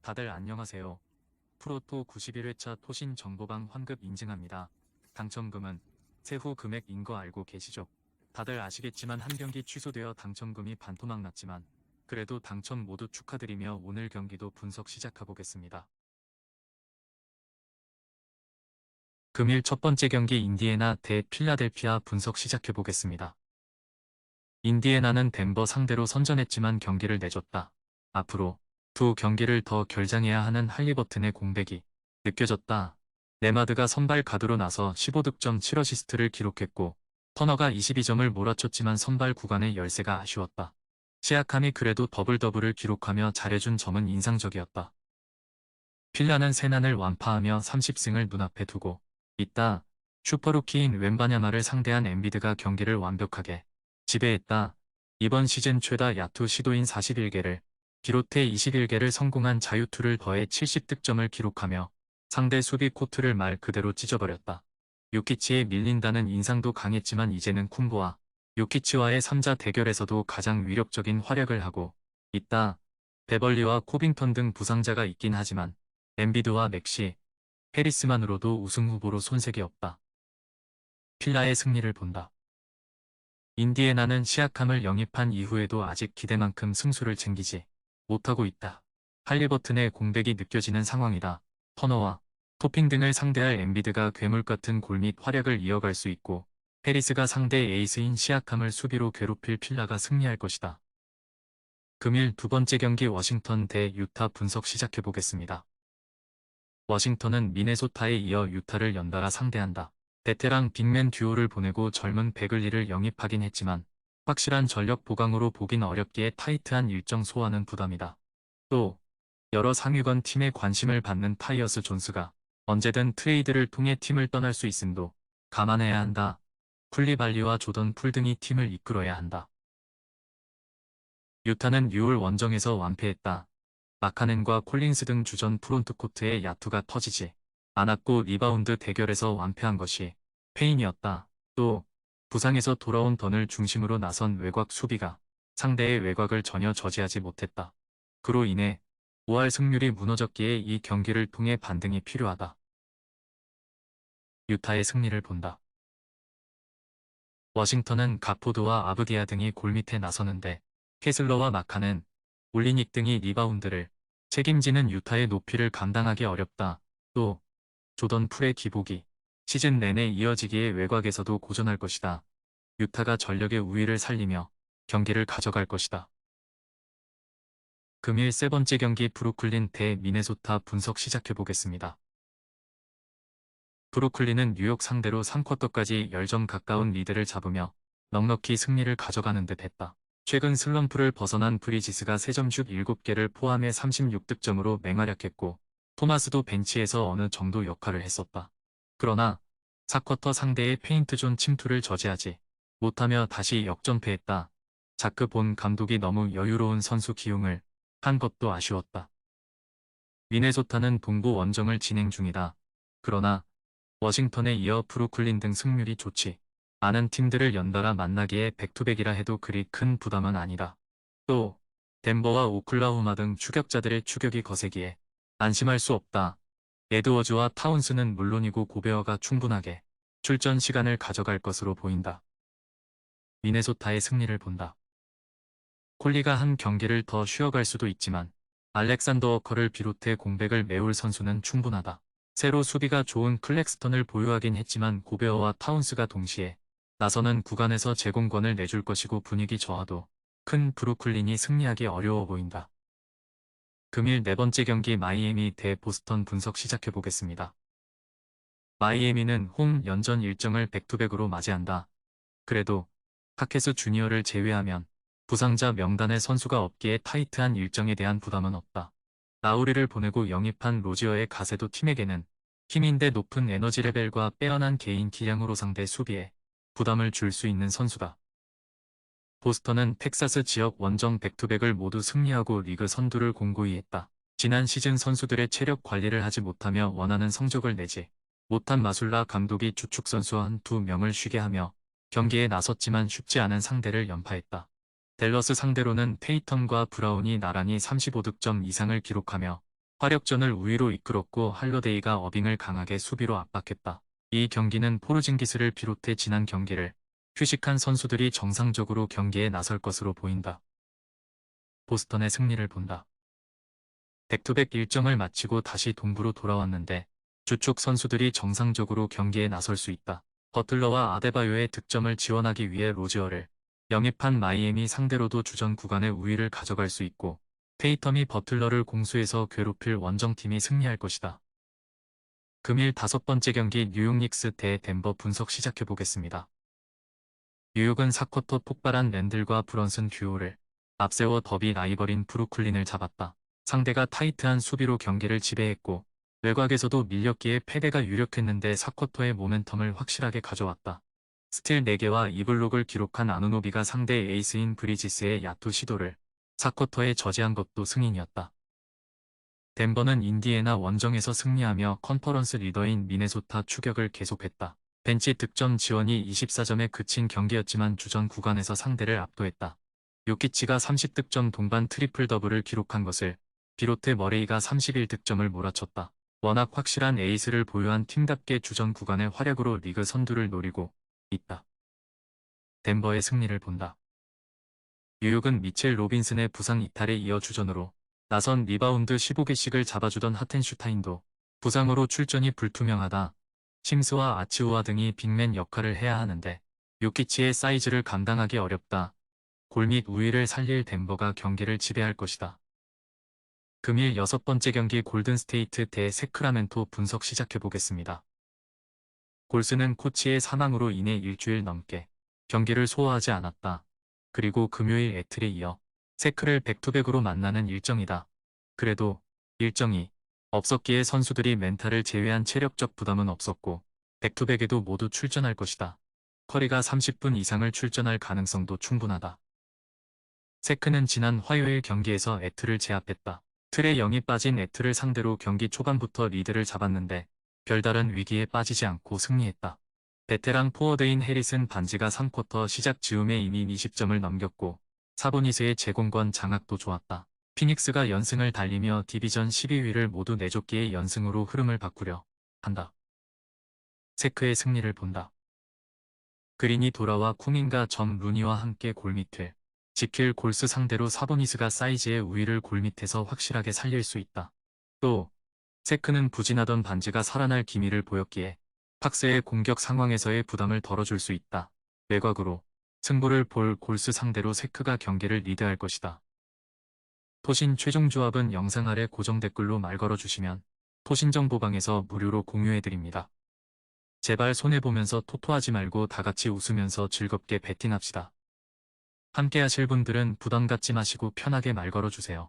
다들 안녕하세요. 프로토 91회차 토신 정보방 환급 인증합니다. 당첨금은 세후 금액인 거 알고 계시죠? 다들 아시겠지만 한 경기 취소되어 당첨금이 반토막 났지만 그래도 당첨 모두 축하드리며 오늘 경기도 분석 시작해보겠습니다. 금일 첫 번째 경기 인디애나 대 필라델피아 분석 시작해보겠습니다. 인디애나는 덴버 상대로 선전했지만 경기를 내줬다. 앞으로 두 경기를 더 결장해야 하는 할리버튼의 공백이 느껴졌다. 레마드가 선발 가드로 나서 15득점 7어시스트를 기록했고 터너가 22점을 몰아쳤지만 선발 구간의 열세가 아쉬웠다. 시아캄이 그래도 더블더블을 기록하며 잘해준 점은 인상적이었다. 필라는 세난을 완파하며 30승을 눈앞에 두고 있다. 슈퍼루키인 웬바냐마를 상대한 엠비드가 경기를 완벽하게 지배했다. 이번 시즌 최다 야투 시도인 41개를 비롯해 21개를 성공한 자유투를 더해 70득점을 기록하며 상대 수비 코트를 말 그대로 찢어버렸다. 요키치에 밀린다는 인상도 강했지만 이제는 쿤보와 요키치와의 3자 대결에서도 가장 위력적인 활약을 하고 있다. 베벌리와 코빙턴 등 부상자가 있긴 하지만 엠비드와 맥시, 해리스만으로도 우승 후보로 손색이 없다. 필라의 승리를 본다. 인디애나는 시아캄을 영입한 이후에도 아직 기대만큼 승수를 챙기지 못하고 있다. 할리버튼의 공백이 느껴지는 상황이다. 터너와 토핑 등을 상대할 엠비드가 괴물 같은 골밑 활약을 이어갈 수 있고 해리스가 상대 에이스인 시아캄을 수비로 괴롭힐 필라가 승리할 것이다. 금일 두 번째 경기 워싱턴 대 유타 분석 시작해보겠습니다. 워싱턴은 미네소타에 이어 유타를 연달아 상대한다. 베테랑 빅맨 듀오를 보내고 젊은 베글리를 영입하긴 했지만 확실한 전력 보강으로 보긴 어렵기에 타이트한 일정 소화는 부담이다. 또 여러 상위권 팀의 관심을 받는 타이어스 존스가 언제든 트레이드를 통해 팀을 떠날 수 있음도 감안해야 한다. 쿨리발리와 조던 풀 등이 팀을 이끌어야 한다. 유타는 6월 원정에서 완패했다. 마카넨과 콜린스 등 주전 프론트코트의 야투가 터지지 않았고 리바운드 대결에서 완패한 것이 페인이었다. 또 부상에서 돌아온 던을 중심으로 나선 외곽 수비가 상대의 외곽을 전혀 저지하지 못했다. 그로 인해 5할 승률이 무너졌기에 이 경기를 통해 반등이 필요하다. 유타의 승리를 본다. 워싱턴은 가포드와 아브디아 등이 골밑에 나서는데 캐슬러와 마카는 올리닉 등이 리바운드를 책임지는 유타의 높이를 감당하기 어렵다. 또 조던 풀의 기복이 시즌 내내 이어지기에 외곽에서도 고전할 것이다. 유타가 전력의 우위를 살리며 경기를 가져갈 것이다. 금일 세 번째 경기 브루클린 대 미네소타 분석 시작해보겠습니다. 브루클린은 뉴욕 상대로 3쿼터까지 10점 가까운 리드를 잡으며 넉넉히 승리를 가져가는 듯 했다. 최근 슬럼프를 벗어난 브리지스가 3점슛 7개를 포함해 36득점으로 맹활약했고 토마스도 벤치에서 어느 정도 역할을 했었다. 그러나 4쿼터 상대의 페인트존 침투를 저지하지 못하며 다시 역전패했다. 자크 본 감독이 너무 여유로운 선수 기용을 한 것도 아쉬웠다. 미네소타는 동부 원정을 진행 중이다. 그러나 워싱턴에 이어 브루클린 등 승률이 좋지 않은 팀들을 연달아 만나기에 백투백이라 해도 그리 큰 부담은 아니다. 또 덴버와 오클라호마 등 추격자들의 추격이 거세기에 안심할 수 없다. 에드워즈와 타운스는 물론이고 고베어가 충분하게 출전 시간을 가져갈 것으로 보인다. 미네소타의 승리를 본다. 콜리가 한 경기를 더 쉬어갈 수도 있지만 알렉산더 워커를 비롯해 공백을 메울 선수는 충분하다. 새로 수비가 좋은 클렉스턴을 보유하긴 했지만 고베어와 타운스가 동시에 나서는 구간에서 제공권을 내줄 것이고 분위기 저하도 큰 브루클린이 승리하기 어려워 보인다. 금일 네 번째 경기 마이애미 대 보스턴 분석 시작해보겠습니다. 마이애미는 홈 연전 일정을 백투백으로 맞이한다. 그래도 카케스 주니어를 제외하면 부상자 명단에 선수가 없기에 타이트한 일정에 대한 부담은 없다. 라우리를 보내고 영입한 로지어의 가세도 팀에게는 힘인데 높은 에너지 레벨과 빼어난 개인 기량으로 상대 수비에 부담을 줄 수 있는 선수다. 보스턴은 텍사스 지역 원정 백투백을 모두 승리하고 리그 선두를 공고히 했다. 지난 시즌 선수들의 체력 관리를 하지 못하며 원하는 성적을 내지 못한 마술라 감독이 주축 선수 한2 명을 쉬게 하며 경기에 나섰지만 쉽지 않은 상대를 연파했다. 댈러스 상대로는 테이텀과 브라운이 나란히 35득점 이상을 기록하며 화력전을 우위로 이끌었고 할로데이가 어빙을 강하게 수비로 압박했다. 이 경기는 포르징기스를 비롯해 지난 경기를 휴식한 선수들이 정상적으로 경기에 나설 것으로 보인다. 보스턴의 승리를 본다. 백투백 일정을 마치고 다시 동부로 돌아왔는데 주축 선수들이 정상적으로 경기에 나설 수 있다. 버틀러와 아데바요의 득점을 지원하기 위해 로지어를 영입한 마이애미 상대로도 주전 구간의 우위를 가져갈 수 있고 테이텀이 버틀러를 공수해서 괴롭힐 원정팀이 승리할 것이다. 금일 5번째 경기 뉴욕 닉스 대 덴버 분석 시작해보겠습니다. 뉴욕은 4쿼터 폭발한 랜들과 브런슨 듀오를 앞세워 더비 라이벌인 브루클린을 잡았다. 상대가 타이트한 수비로 경기를 지배했고 외곽에서도 밀렸기에 패배가 유력했는데 4쿼터의 모멘텀을 확실하게 가져왔다. 스틸 4개와 이블록을 기록한 아누노비가 상대 에이스인 브리지스의 야투 시도를 4쿼터에 저지한 것도 승인이었다. 덴버는 인디애나 원정에서 승리하며 컨퍼런스 리더인 미네소타 추격을 계속했다. 벤치 득점 지원이 24점에 그친 경기였지만 주전 구간에서 상대를 압도했다. 요키치가 30득점 동반 트리플 더블을 기록한 것을 비롯해 머레이가 31득점을 몰아쳤다. 워낙 확실한 에이스를 보유한 팀답게 주전 구간의 활약으로 리그 선두를 노리고 있다. 덴버의 승리를 본다. 뉴욕은 미첼 로빈슨의 부상 이탈에 이어 주전으로 나선 리바운드 15개씩을 잡아주던 하텐슈타인도 부상으로 출전이 불투명하다. 심스와 아치우아 등이 빅맨 역할을 해야 하는데 요키치의 사이즈를 감당하기 어렵다. 골 및 우위를 살릴 덴버가 경기를 지배할 것이다. 금일 6번째 경기 골든스테이트 대 세크라멘토 분석 시작해보겠습니다. 골스는 코치의 사망으로 인해 일주일 넘게 경기를 소화하지 않았다. 그리고 금요일 애틀에 이어 세크를 백투백으로 만나는 일정이다. 그래도 일정이 없었기에 선수들이 멘탈을 제외한 체력적 부담은 없었고 백투백에도 모두 출전할 것이다. 커리가 30분 이상을 출전할 가능성도 충분하다. 세크는 지난 화요일 경기에서 애틀을 제압했다. 틀에 영이 빠진 애틀을 상대로 경기 초반부터 리드를 잡았는데 별다른 위기에 빠지지 않고 승리했다. 베테랑 포워드인 해리슨 반지가 3쿼터 시작 즈음에 이미 20점을 넘겼고 사보니스의 제공권 장악도 좋았다. 피닉스가 연승을 달리며 디비전 12위를 모두 내줬기에 연승으로 흐름을 바꾸려 한다. 세크의 승리를 본다. 그린이 돌아와 쿠민과 점 루니와 함께 골밑을 지킬 골스 상대로 사보니스가 사이즈의 우위를 골밑에서 확실하게 살릴 수 있다. 또 세크는 부진하던 반지가 살아날 기미를 보였기에 팍스의 공격 상황에서의 부담을 덜어줄 수 있다. 외곽으로 승부를 볼 골스 상대로 세크가 경기를 리드할 것이다. 토신 최종 조합은 영상 아래 고정 댓글로 말 걸어주시면 토신정보방에서 무료로 공유해드립니다. 제발 손해보면서 토토하지 말고 다같이 웃으면서 즐겁게 베팅합시다. 함께 하실 분들은 부담 갖지 마시고 편하게 말 걸어주세요.